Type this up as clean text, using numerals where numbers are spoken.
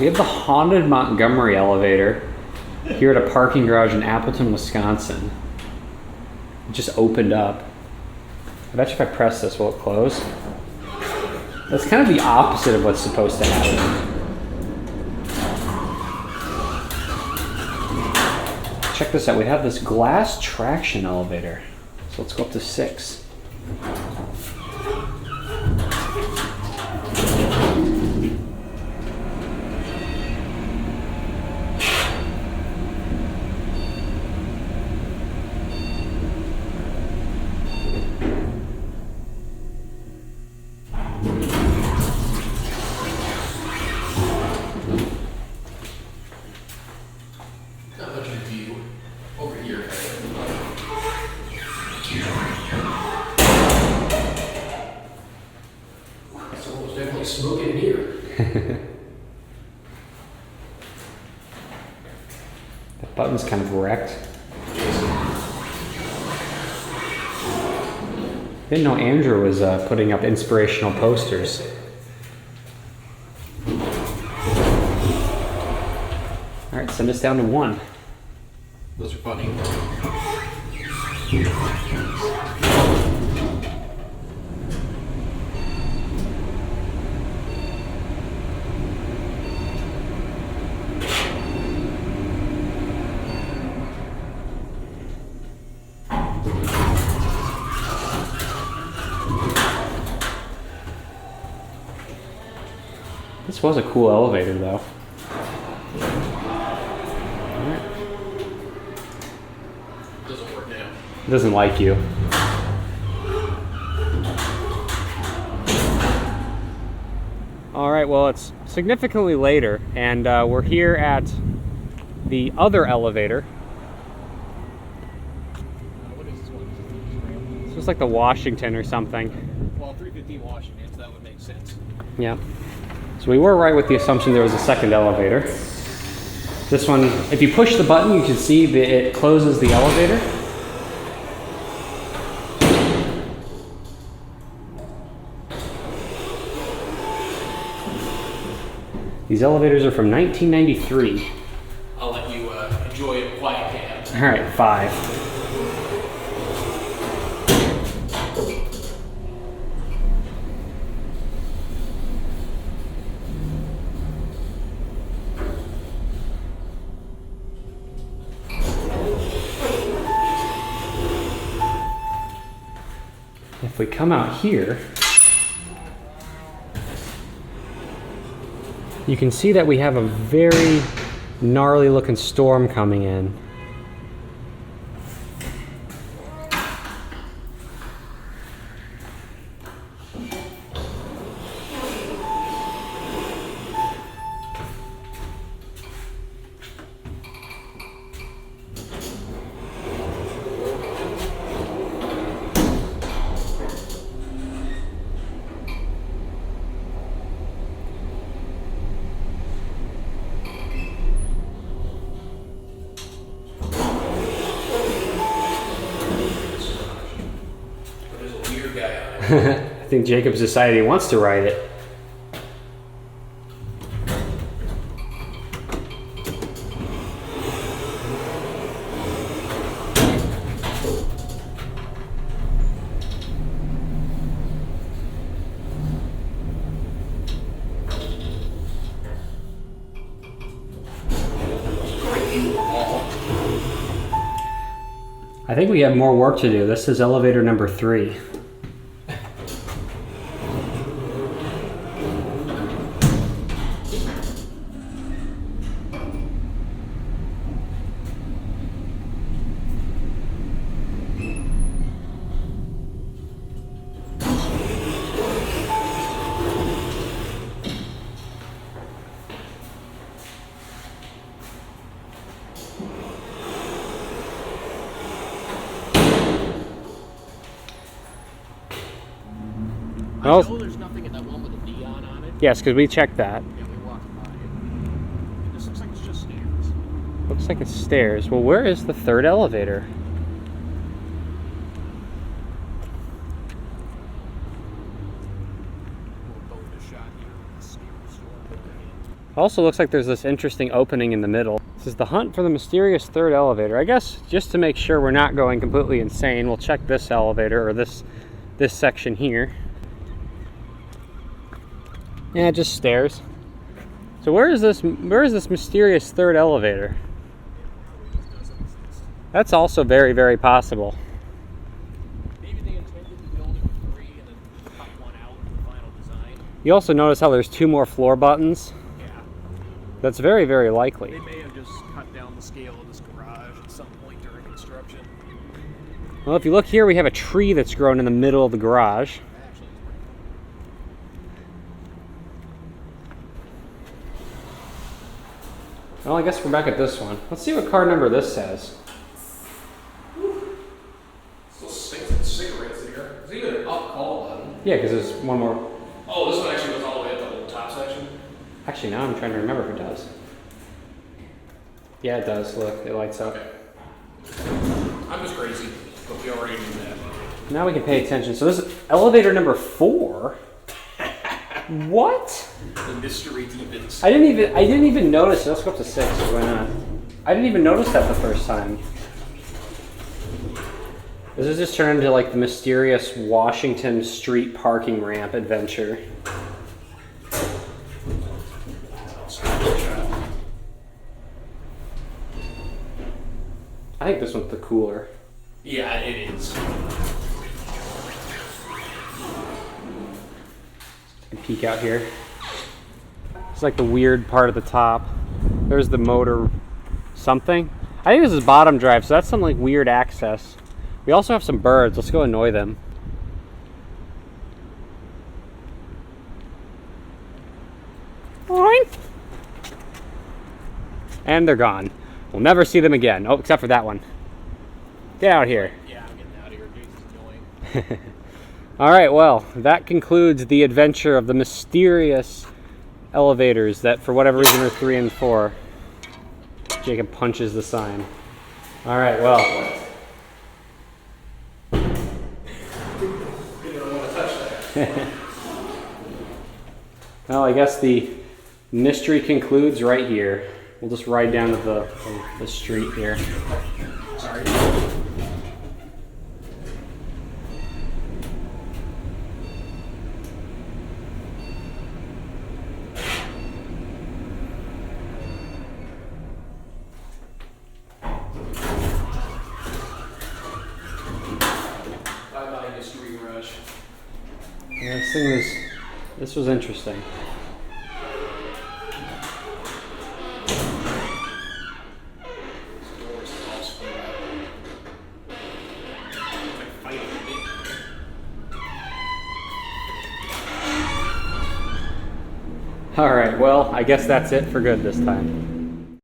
We have the haunted Montgomery elevator here at a parking garage in Appleton, Wisconsin. It just opened up. I bet you if I press this, will it close? That's kind of the opposite of what's supposed to happen. Check this out. We have this glass traction elevator. So let's go up to 6. Smoking in here. That button's kind of wrecked. Didn't know Andrew was putting up inspirational posters. All right, send us down to 1. Those are funny. This was a cool elevator, though. Alright. Doesn't work now. It doesn't like you. Alright, well, it's significantly later, and we're here at the other elevator. What is this one? This was like the Washington or something. Well, 315 Washington, so that would make sense. Yeah. So we were right with the assumption there was a second elevator. This one, if you push the button, you can see that it closes the elevator. These elevators are from 1993. I'll let you enjoy a quiet cab. All right, 5. If we come out here, you can see that we have a very gnarly looking storm coming in. I think Jacob's decided he wants to ride it. I think we have more work to do. This is elevator number 3. I know there's nothing in that one with a neon on it. Yes, because we checked that. Yeah, we walked by it. And this looks like it's just stairs. Looks like it's stairs. Well, where is the third elevator? We'll both a shot here with the stairs. Also looks like there's this interesting opening in the middle. This is the hunt for the mysterious third elevator. I guess just to make sure we're not going completely insane, we'll check this elevator, or this section here. Yeah, just stairs. So where is this mysterious third elevator? That's also very, very possible. Maybe they intended to build it with 3 and then cut one out in the final design. You also notice how there's 2 more floor buttons? Yeah. That's very, very likely. They may have just cut down the scale of this garage at some point during construction. Well, if you look here, we have a tree that's grown in the middle of the garage. Actually, Well, I guess we're back at this one. Let's see what car number this says. Still stinks of cigarettes in here. There's even an up call button. Yeah, because there's one more. Oh, this one actually goes all the way up the whole top section. Actually, now I'm trying to remember if it does. Yeah, it does. Look, it lights up. Okay. I'm just crazy, but we already knew that. Now we can pay attention. So this is elevator number 4. What? The mystery deepens. I didn't even notice. Let's go up to 6. Why not? I didn't even notice that the first time. This is just turned into like the mysterious Washington Street parking ramp adventure. I think this one's the cooler. Yeah, it is. Peek out here. It's like the weird part at the top. There's the motor something. I think this is bottom drive, so that's some like weird access. We also have some birds. Let's go annoy them. Boing. And they're gone. We'll never see them again. Oh, except for that one. Get out here. yeah, I'm getting out of here. This is annoying. All right, well, that concludes the adventure of the mysterious elevators that, for whatever reason, are 3 and 4. Jacob punches the sign. All right, well. You don't want to touch that. Well, I guess the mystery concludes right here. We'll just ride down to the street here. Sorry. Bye-bye, mystery rush. Yeah, this was interesting. All right, well, I guess that's it for good this time.